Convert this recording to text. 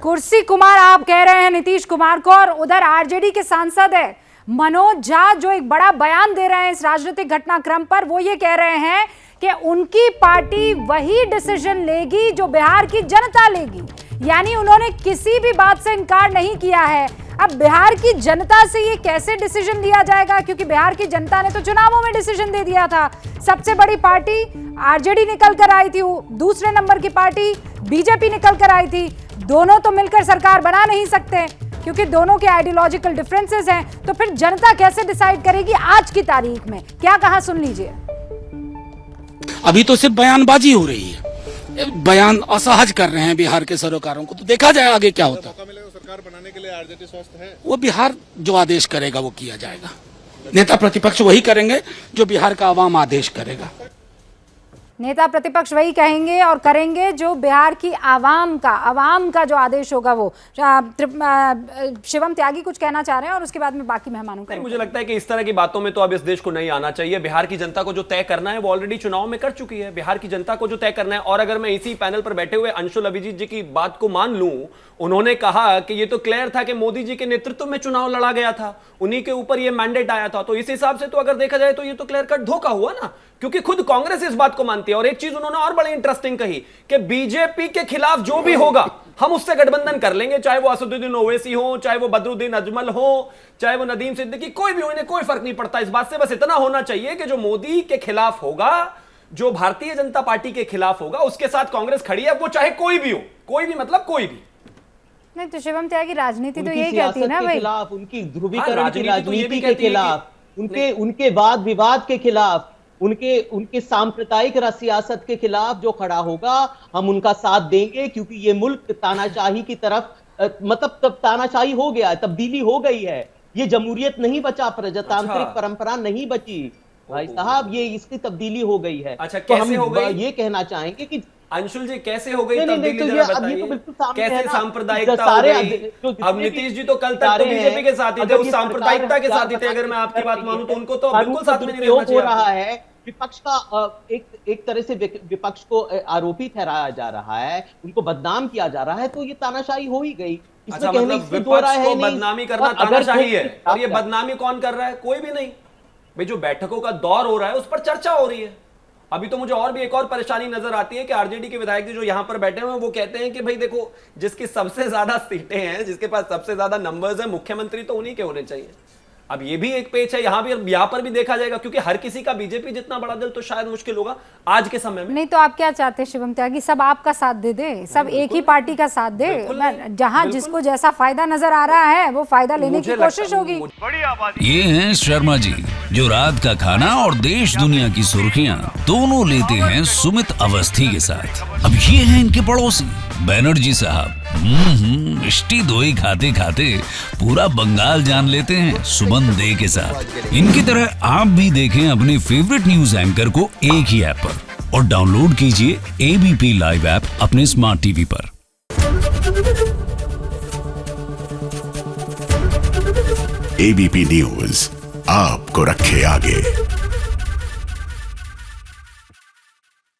कुर्सी कुमार आप कह रहे हैं नीतीश कुमार को, और उधर आरजेडी के सांसद है मनोज झा जो एक बड़ा बयान दे रहे हैं इस राजनीतिक घटनाक्रम पर। वो ये कह रहे हैं कि उनकी पार्टी वही डिसीजन लेगी जो बिहार की जनता लेगी, यानी उन्होंने किसी भी बात से इनकार नहीं किया है। अब बिहार की जनता से ये कैसे डिसीजन लिया जाएगा, क्योंकि बिहार की जनता ने तो चुनावों में डिसीजन दे दिया था। सबसे बड़ी पार्टी आरजेडी निकल कर आई थी, दूसरे नंबर की पार्टी बीजेपी निकल कर आई थी। दोनों तो मिलकर सरकार बना नहीं सकते क्योंकि दोनों के आइडियोलॉजिकल डिफरेंसेस हैं। तो फिर जनता कैसे डिसाइड करेगी आज की तारीख में? क्या कहा सुन लीजिए। अभी तो सिर्फ बयानबाजी हो रही है, बयान असहज कर रहे हैं बिहार के सरोकारों को, तो देखा जाए आगे क्या होता है। सरकार बनाने के लिए आरजेडी स्वस्थ है? वो बिहार जो आदेश करेगा वो किया जाएगा। नेता प्रतिपक्ष वही करेंगे जो बिहार का आवाम आदेश करेगा। नेता प्रतिपक्ष वही कहेंगे और करेंगे जो बिहार की आवाम का जो आदेश होगा वो। शिवम त्यागी कुछ कहना चाह रहे हैं और उसके बाद में बाकी मेहमानों को। मुझे लगता है कि इस तरह की बातों में तो अब इस देश को नहीं आना चाहिए। बिहार की जनता को जो तय करना है वो ऑलरेडी चुनाव में कर चुकी है। बिहार की जनता को जो तय करना है, और अगर मैं इसी पैनल पर बैठे हुए अंशुल अभिजीत जी की बात को मान लूं, उन्होंने कहा कि ये तो क्लियर था कि मोदी जी के नेतृत्व में चुनाव लड़ा गया था, उन्हीं के ऊपर ये मैंडेट आया था। तो इस हिसाब से तो अगर देखा जाए तो ये तो क्लियर कट धोखा हुआ ना, क्योंकि खुद कांग्रेस इस बात को मानती है। और एक चीज उन्होंने और बड़ी इंटरेस्टिंग कही कि बीजेपी के खिलाफ जो भी होगा हम उससे गठबंधन कर लेंगे, चाहे वो असदुद्दीन ओवैसी हो, चाहे वो बदरुद्दीन अजमल हो, चाहे वो नदीम सिद्दीकी, कोई भी हो, इन्हें कोई फर्क नहीं पड़ता। इस बात से बस इतना होना चाहिए कि जो मोदी के खिलाफ होगा, जो भारतीय जनता पार्टी के खिलाफ होगा, उसके साथ कांग्रेस खड़ी है, वो चाहे कोई भी हो, कोई भी मतलब कोई भी। नहीं तो शिवम त्यागी राजनीति तो यही कहती है ना भाई, खिलाफ उनकी ध्रुवीकरण की राजनीति के खिलाफ, उनके वाद विवाद के खिलाफ, उनके सांप्रदायिक सियासत के खिलाफ जो खड़ा होगा हम उनका साथ देंगे, क्योंकि ये मुल्क तानाशाही की तरफ मतलब तब तानाशाही हो गया है, तब्दीली हो गई है। ये जमहूरियत नहीं बचा, प्रजातांत्रिक परंपरा नहीं बची भाई साहब, ये इसकी तब्दीली हो गई है। अच्छा, तो कैसे हम हो गई? ये कहना चाहेंगे कि अंशुल जी कैसे हो गई तब्दीली, तब्दीली, जरा बताइए कैसे सांप्रदायिकता हो गई? अब नीतीश जी तो कल तक तो बीजेपी के साथ ही थे, उस सांप्रदायिकता के साथ ही थे। अगर मैं आपकी बात मानूं तो उनको तो बिल्कुल साथ में नहीं रहना चाहिए। हो रहा है विपक्ष का एक तरह से विपक्ष को आरोपी ठहराया जा रहा है, उनको बदनाम किया जा रहा है, तो ये तानाशाही हो ही गई। अच्छा, मतलब विपक्ष को बदनामी करना तानाशाही है, और ये बदनामी कौन कर रहा है? कोई भी नहीं भाई। जो बैठकों का दौर हो रहा है उस पर चर्चा हो रही है। अभी तो मुझे और भी एक और परेशानी नजर आती है कि आरजेडी के विधायक जो यहां पर बैठे हुए हैं वो कहते हैं कि भाई देखो, जिसकी सबसे ज्यादा सीटें हैं, जिसके पास सबसे ज्यादा नंबर्स हैं, मुख्यमंत्री तो उन्हीं के होने चाहिए। अब ये भी एक पेच है, यहां पर भी देखा जाएगा, क्योंकि हर किसी का बीजेपी जितना बड़ा दिल तो शायद मुश्किल होगा आज के समय में। नहीं तो आप क्या चाहते हैं शिवम त्यागी? सब आपका साथ दे दे, सब एक ही पार्टी का साथ दे, जहां जिसको जैसा फायदा नजर आ रहा है वो फायदा लेने की कोशिश होगी। ये हैं शर्मा जी, जो रात का खाना और देश दुनिया की सुर्खियां दोनों लेते हैं सुमित अवस्थी के साथ। अब ये हैं इनके पड़ोसी बैनर्जी साहब। मिष्टी दोई खाते खाते पूरा बंगाल जान लेते हैं सुमन दे के साथ। इनकी तरह आप भी देखें अपने फेवरेट न्यूज एंकर को एक ही ऐप पर, और डाउनलोड कीजिए एबीपी लाइव ऐप अपने स्मार्ट टीवी पर। एबीपी न्यूज आपको रखे आगे।